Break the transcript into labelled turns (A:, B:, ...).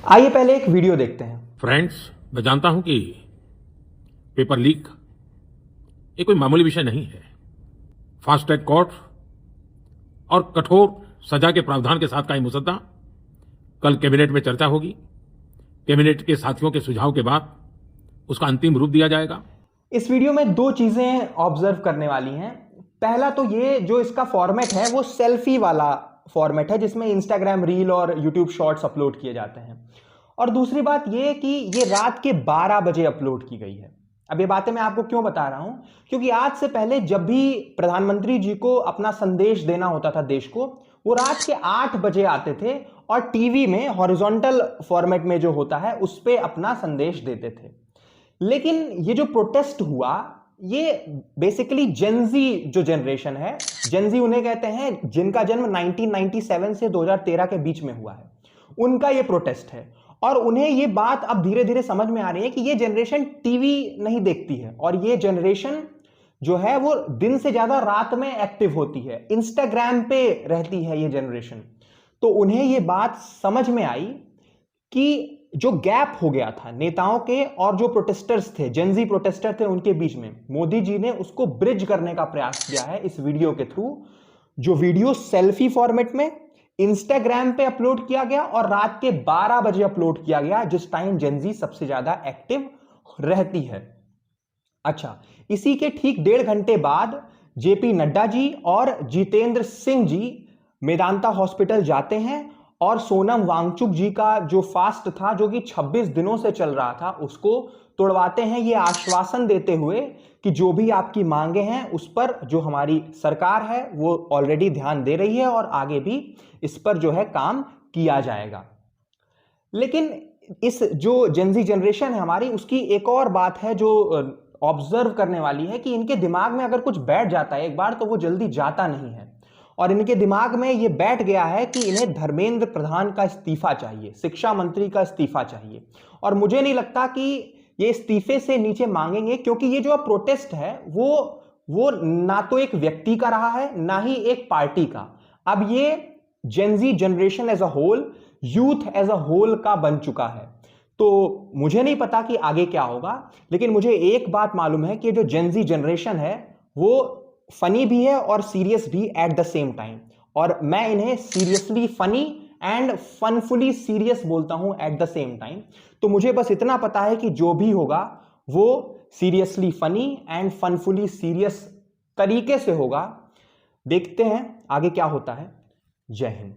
A: आइए पहले एक वीडियो देखते हैं।
B: फ्रेंड्स, मैं जानता हूं कि पेपर लीक ये कोई मामूली विषय नहीं है। फास्ट ट्रैक कोर्ट और कठोर सजा के प्रावधान के साथ का ये मुसद्दा कल कैबिनेट में चर्चा होगी। कैबिनेट के साथियों के सुझाव के बाद उसका अंतिम रूप दिया जाएगा।
A: इस वीडियो में दो चीजें ऑब्जर्व करने वाली हैं। पहला तो ये जो इसका फॉर्मेट है वो सेल्फी वाला फॉर्मेट है जिसमें इंस्टाग्राम रील और यूट्यूब शॉर्ट्स अपलोड किए जाते हैं। और दूसरी बात ये कि ये रात के 12 बजे अपलोड की गई है। अब ये बातें मैं आपको क्यों बता रहा हूं, क्योंकि आज से पहले जब भी प्रधानमंत्री जी को अपना संदेश देना होता था देश को, वो रात के 8 बजे आते थे और टीवी में हॉरिजॉन्टल फॉर्मेट में जो होता है उस पर अपना संदेश देते थे। लेकिन ये जो प्रोटेस्ट हुआ, ये बेसिकली जेनजी जो जनरेशन है, जेनजी उन्हें कहते हैं जिनका जन्म 1997 से 2013 के बीच में हुआ है, उनका ये प्रोटेस्ट है। और उन्हें ये बात अब धीरे धीरे समझ में आ रही है कि ये जनरेशन टीवी नहीं देखती है और ये जनरेशन जो है वो दिन से ज्यादा रात में एक्टिव होती है, इंस्टाग्राम पे रहती है ये जनरेशन। तो उन्हें ये बात समझ में आई कि जो गैप हो गया था नेताओं के और जो प्रोटेस्टर्स थे, जेनजी प्रोटेस्टर थे, उनके बीच में, मोदी जी ने उसको ब्रिज करने का प्रयास किया है इस वीडियो के थ्रू। जो वीडियो सेल्फी फॉर्मेट में इंस्टाग्राम पे अपलोड किया गया और रात के 12 बजे अपलोड किया गया, जिस टाइम जेनजी सबसे ज्यादा एक्टिव रहती है। अच्छा, इसी के ठीक 1.5 घंटे बाद जेपी नड्डा जी और जितेंद्र सिंह जी मेदांता हॉस्पिटल जाते हैं और सोनम वांगचुक जी का जो फास्ट था, जो कि 26 दिनों से चल रहा था, उसको तोड़वाते हैं, ये आश्वासन देते हुए कि जो भी आपकी मांगे हैं उस पर जो हमारी सरकार है वो ऑलरेडी ध्यान दे रही है और आगे भी इस पर जो है काम किया जाएगा। लेकिन इस जो जेनजी जनरेशन है हमारी, उसकी एक और बात है जो ऑब्जर्व करने वाली है कि इनके दिमाग में अगर कुछ बैठ जाता है एक बार तो वो जल्दी जाता नहीं है। और इनके दिमाग में ये बैठ गया है कि इन्हें धर्मेंद्र प्रधान का इस्तीफा चाहिए, शिक्षा मंत्री का इस्तीफा चाहिए। और मुझे नहीं लगता कि ये इस्तीफे से नीचे मांगेंगे, क्योंकि ये जो अब प्रोटेस्ट है वो ना तो एक व्यक्ति का रहा है ना ही एक पार्टी का। अब ये Gen Z generation as a whole, youth as a whole का बन चुका है। तो मुझे नहीं पता कि आगे क्या होगा, लेकिन मुझे एक बात मालूम है कि जो जेनजी जनरेशन है वो फनी भी है और सीरियस भी एट द सेम टाइम। और मैं इन्हें सीरियसली फनी एंड फनफुली सीरियस बोलता हूं एट द सेम टाइम। तो मुझे बस इतना पता है कि जो भी होगा वो सीरियसली फनी एंड फनफुली सीरियस तरीके से होगा। देखते हैं आगे क्या होता है। जय हिंद।